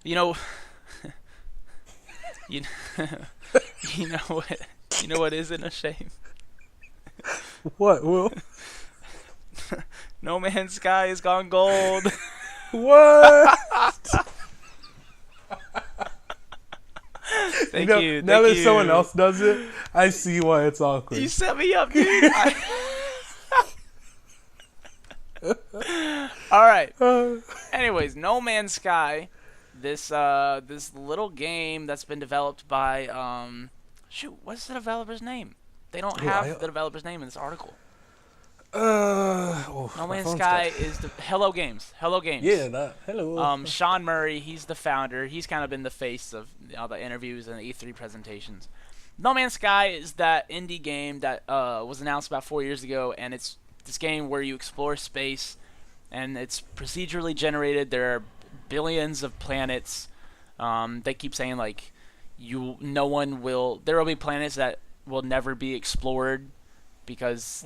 You know, you, you know what? You know what isn't a shame? What, Will? No Man's Sky has gone gold. What? Thank you, Now thank that someone you. else does it, I see why it's You awkward. set me up, dude. All right. Anyways, No Man's Sky, this little game that's been developed by shoot, what's the developer's name? They don't Ooh, have the developer's name in this article. No My Man's phone's dead. Sky is the Hello Games. Hello Yeah, Games. that. Hello. Sean Murray, he's the founder. He's kind of been the face of all the interviews and the E3 presentations. No Man's Sky is that indie game that was announced about 4 years ago, and it's this game where you explore space, and it's procedurally generated. There are billions of planets. They keep saying like, no one will. There will be planets that will never be explored because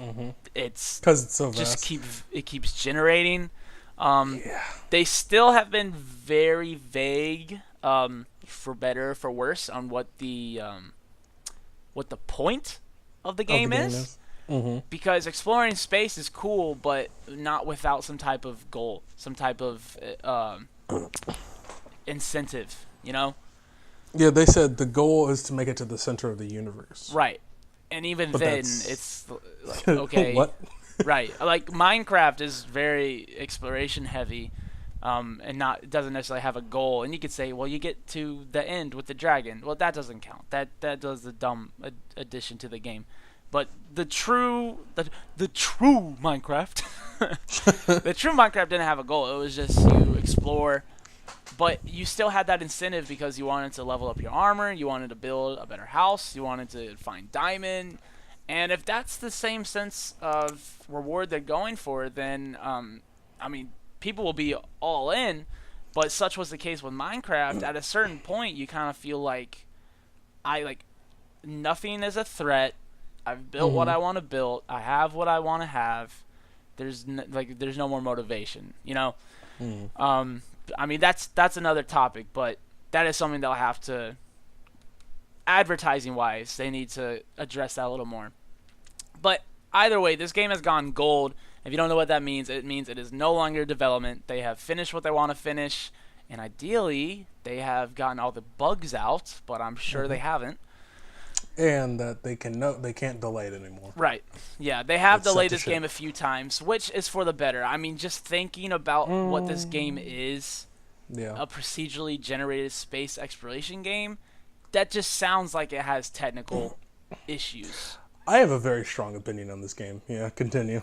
it's Because it's so just vast. it keeps generating. Um, Yeah. they still have been very vague, for better or for worse, on what the point of the Of the game game is. is. Mm-hmm. Because exploring space is cool, but not without some type of goal, some type of incentive. You know, Yeah, they said the goal is to make it to the center of the universe. right? And even But then, that's it's like okay, what? right? Like Minecraft is very exploration heavy, and not it doesn't necessarily have a goal. And you could say, well, you get to the end with the dragon. Well, that doesn't count. That does the dumb addition to the game. But the true Minecraft, the true Minecraft didn't have a goal. It was just you explore, but you still had that incentive because you wanted to level up your armor, you wanted to build a better house, you wanted to find diamond, and if that's the same sense of reward they're going for, then I mean, people will be all in. But such was the case with Minecraft. At a certain point, you kind of feel like I like nothing is a threat. I've built what Mm-hmm. I want to build. I have what I want to have. There's no more motivation. You know. Mm-hmm. Um, I mean that's another topic, but that is something they'll have to advertising wise they need to address that a little more. But either way, this game has gone gold. If you don't know what that means, it means it is no longer development. They have finished what they want to finish, and ideally they have gotten all the bugs out, but I'm sure Mm-hmm. they haven't. And that they can't delay it anymore. Right. Yeah, they have It's set delayed to this game ship. a few times, which is for the better. I mean, just thinking about what this game is, Yeah. a procedurally generated space exploration game, that just sounds like it has technical issues. I have a very strong opinion on this game. Yeah, continue.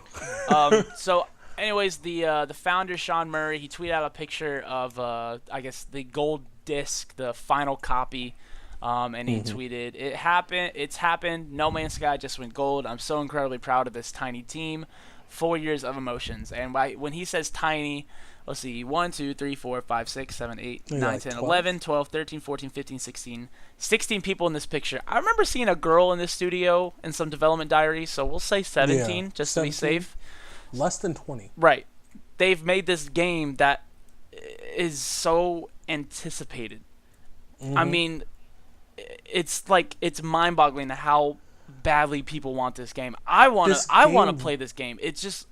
So, anyways, the founder Sean Murray, he tweeted out a picture of I guess the gold disc, the final copy, and he Mm-hmm. tweeted, "It happened. It's happened. No Man's Sky just went gold. I'm so incredibly proud of this tiny team. 4 years of emotions." And when he says tiny, let's see, 1, 2, 3, 4, 5, 6, 7, 8, Yeah, 9, like 10, 12. 11, 12, 13, 14, 15, 16, 16 people in this picture. I remember seeing a girl in this studio in some development diaries, so we'll say Yeah, 17 just to be 17. safe. Less than 20. Right. They've made this game that is so anticipated. I Mm-hmm. mean, it's like it's mind-boggling how badly people want this game. This I want to game, play this game. It's just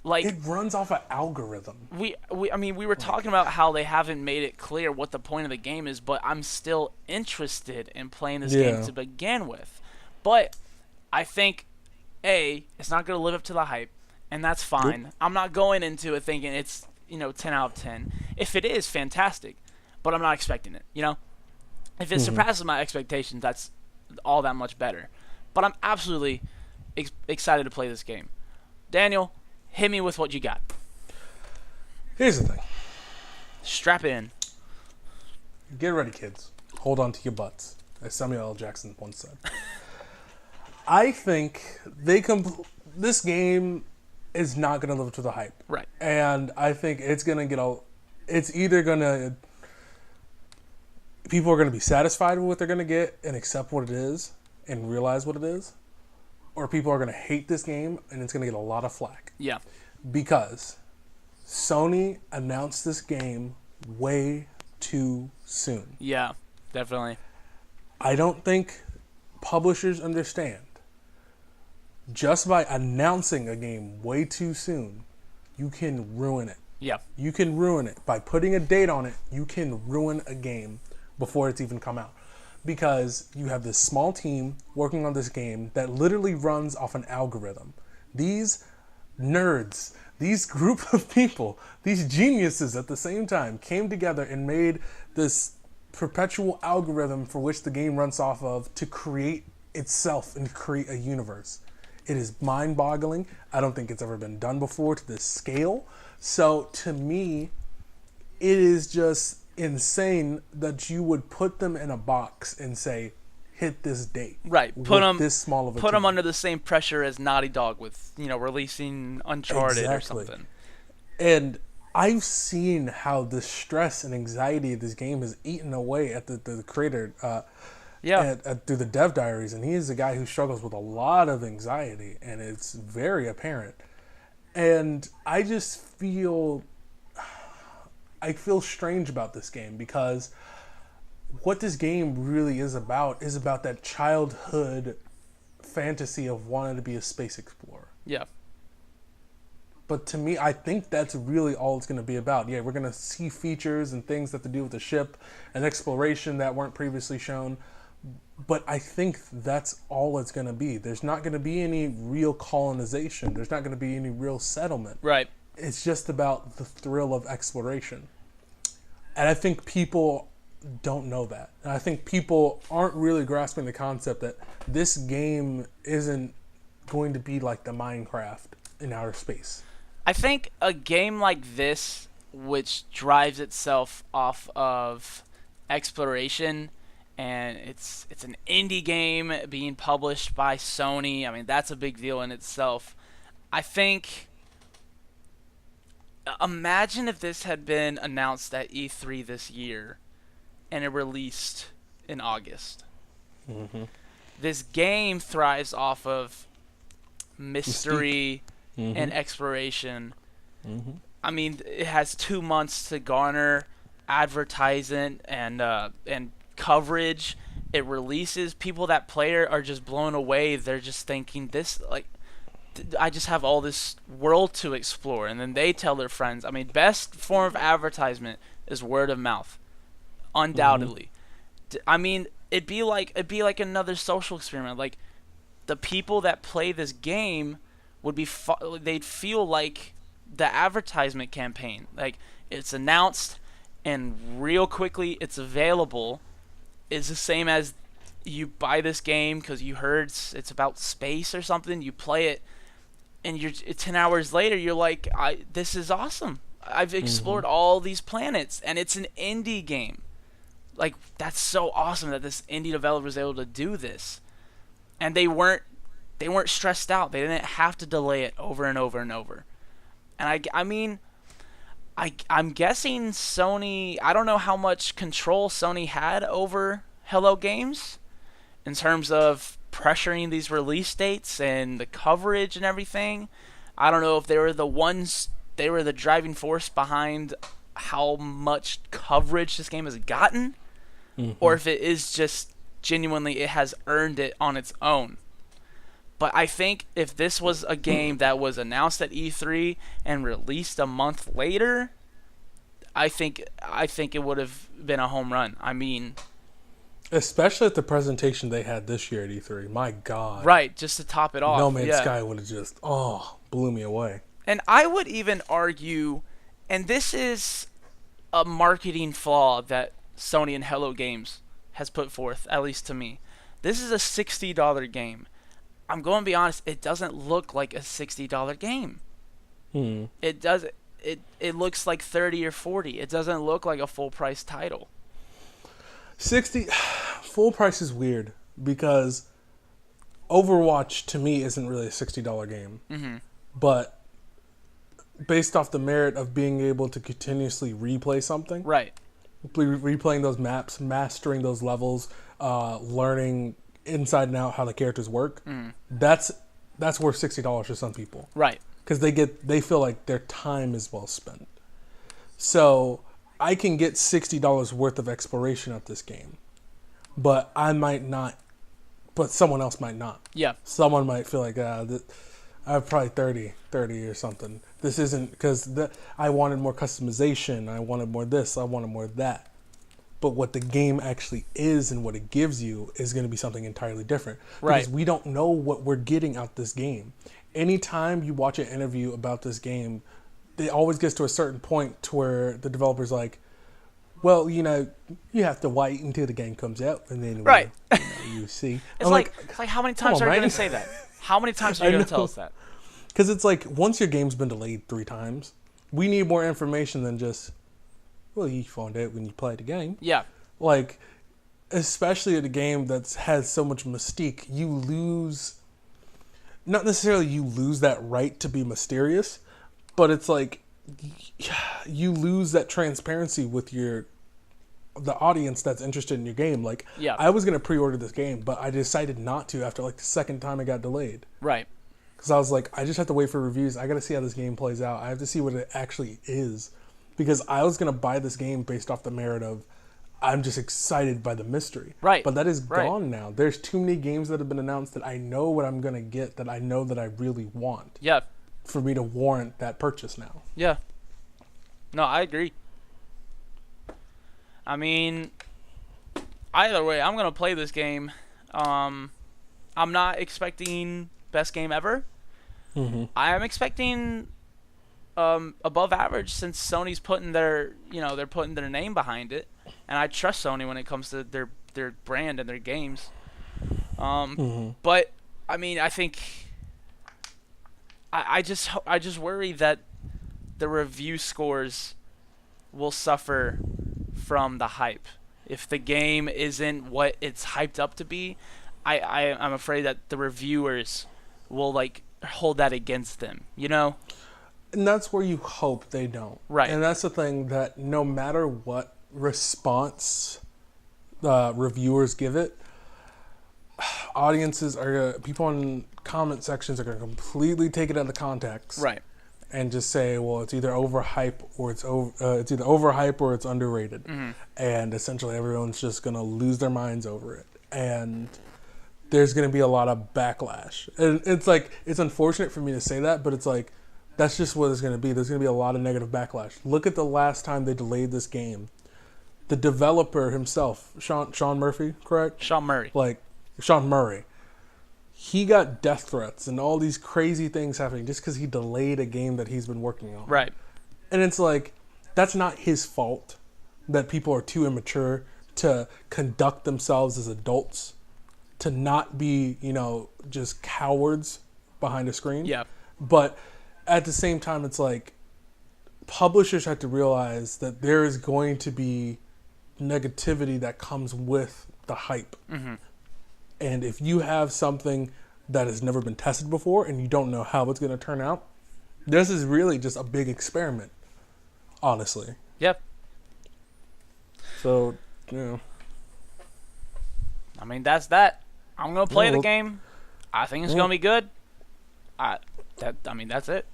like it runs off an algorithm. I mean, we were talking about how they haven't made it clear what the point of the game is, but I'm still interested in playing this game Yeah. to begin with. But I think it's not going to live up to the hype, and that's fine. Nope. I'm not going into it thinking it's 10 out of 10. If it is, fantastic, but I'm not expecting it. If it Mm-hmm. surpasses my expectations, that's all that much better. But I'm absolutely excited to play this game. Daniel, hit me with what you got. Here's the thing. Strap in. Get ready, kids. Hold on to your butts, as Samuel L. Jackson once said. I think this game is not going to live up to the hype. Right. And I think it's going to it's either going to, people are going to be satisfied with what they're going to get and accept what it is and realize what it is, or people are going to hate this game and it's going to get a lot of flack. Yeah. Because Sony announced this game way too soon. Yeah, definitely. I don't think publishers understand. Just by announcing a game way too soon, you can ruin it. Yeah. You can ruin it. By putting a date on it, you can ruin a game before it's even come out. Because you have this small team working on this game that literally runs off an algorithm. These nerds, these group of people, these geniuses at the same time came together and made this perpetual algorithm for which the game runs off of to create itself and create a universe. It is mind-boggling. I don't think it's ever been done before to this scale. So to me, it is just insane that you would put them in a box and say, hit this date. Right. Put them this small of a put them team. under the same pressure as Naughty Dog with, releasing Uncharted Exactly. or something. And I've seen how the stress and anxiety of this game has eaten away at the creator through the dev diaries. And he is a guy who struggles with a lot of anxiety, and it's very apparent. And I just feel strange about this game because what this game really is about that childhood fantasy of wanting to be a space explorer. Yeah. But to me, I think that's really all it's going to be about. Yeah, we're going to see features and things that to do with the ship and exploration that weren't previously shown. But I think that's all it's going to be. There's not going to be any real colonization. There's not going to be any real settlement. Right. It's just about the thrill of exploration. And I think people don't know that. And I think people aren't really grasping the concept that this game isn't going to be like the Minecraft in outer space. I think a game like this, which drives itself off of exploration, and it's an indie game being published by Sony. I mean, that's a big deal in itself. I think, imagine if this had been announced at E3 this year and it released in August. Mm-hmm. This game thrives off of mystery Mm-hmm. and exploration. Mm-hmm. I mean, it has 2 months to garner advertisement and coverage. It releases. People that play it are just blown away. They're just thinking, I just have all this world to explore. And then they tell their friends. I mean, best form of advertisement is word of mouth, undoubtedly. Mm-hmm. I mean, it'd be like another social experiment. Like, the people that play this game would be they'd feel like the advertisement campaign. Like, it's announced and real quickly it's available. Is the same as you buy this game because you heard it's about space or something. You play it, and 10 hours later you're like, this is awesome. I've explored all these planets, and it's an indie game. Like, that's so awesome that this indie developer was able to do this, and they weren't stressed out. They didn't have to delay it over and over and over. And I'm guessing Sony, I don't know how much control Sony had over Hello Games in terms of pressuring these release dates and the coverage and everything. I don't know if they were the driving force behind how much coverage this game has gotten, or if it is just genuinely it has earned it on its own. But I think if this was a game that was announced at E3 and released a month later, I think it would have been a home run. I mean, especially at the presentation they had this year at E3. My God. Right, just to top it off. No Man's Sky would have just blew me away. And I would even argue, and this is a marketing flaw that Sony and Hello Games has put forth, at least to me. This is a $60 game. I'm going to be honest, it doesn't look like a $60 game. It does. It looks like 30 or 40. It doesn't look like a full price title. 60 full price is weird because Overwatch to me isn't really a $60 game. Mm-hmm. But based off the merit of being able to continuously replay something, right? Replaying those maps, mastering those levels, learning inside and out how the characters work. That's worth $60 to some people, right? Because they feel like their time is well spent. So I can get $60 worth of exploration at this game, but I might not. But someone else might not. Yeah. Someone might feel like, I have probably 30 or something. This isn't because I wanted more customization. I wanted more this. I wanted more that. But what the game actually is and what it gives you is going to be something entirely different. Right. Because we don't know what we're getting out this game. Anytime you watch an interview about this game, it always gets to a certain point to where the developer's like, well, you have to wait until the game comes out, and then Right. You see. It's like how many times are you going to say that? How many times are you going to tell us that? Because it's like, once your game's been delayed 3 times, we need more information than just, well, you found out when you played the game. Yeah. Like, especially at a game that has so much mystique, you lose, not necessarily you lose that right to be mysterious, but it's like, you lose that transparency with the audience that's interested in your game. Like, yeah. I was going to pre-order this game, but I decided not to after like the second time it got delayed. Right. Because I was like, I just have to wait for reviews. I got to see how this game plays out. I have to see what it actually is. Because I was going to buy this game based off the merit of, I'm just excited by the mystery. Right. But that is gone now. There's too many games that have been announced that I know what I'm going to get, that I know that I really want. Yeah. For me to warrant that purchase now. Yeah. No, I agree. I mean, either way, I'm going to play this game. I'm not expecting best game ever. Mm-hmm. I am expecting above average, since Sony's putting they're putting their name behind it, and I trust Sony when it comes to their brand and their games. But I mean, I think I just worry that the review scores will suffer from the hype. If the game isn't what it's hyped up to be, I'm afraid that the reviewers will like hold that against them, And that's where you hope they don't. Right. And that's the thing, that no matter what response reviewers give it, people in comment sections are going to completely take it out of context. Right. And just say, well, it's either overhype or it's either overhype or it's underrated. Mm-hmm. And essentially everyone's just going to lose their minds over it. And there's going to be a lot of backlash. And it's like, it's unfortunate for me to say that, but it's like, that's just what it's going to be. There's going to be a lot of negative backlash. Look at the last time they delayed this game. The developer himself, Sean Murphy, correct? Sean Murray. Sean Murray. He got death threats and all these crazy things happening just because he delayed a game that he's been working on. Right. And it's like, that's not his fault that people are too immature to conduct themselves as adults, to not be, just cowards behind a screen. Yeah. But at the same time, it's like, publishers have to realize that there is going to be negativity that comes with the hype. Mm-hmm. And if you have something that has never been tested before and you don't know how it's going to turn out, this is really just a big experiment, honestly. Yep. So, I mean, that's that. I'm going to play the game. I think it's going to be good. That's it.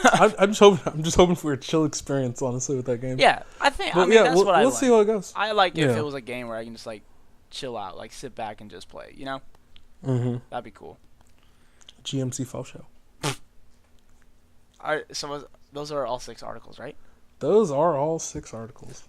I'm just hoping for a chill experience, honestly, with that game. Yeah, that's what I like. We'll see how it goes. I like if it was a game where I can just like chill out, like sit back and just play. Mm-hmm. That'd be cool. GMC Fall Show. All right, so those are all 6 articles, right? Those are all 6 articles.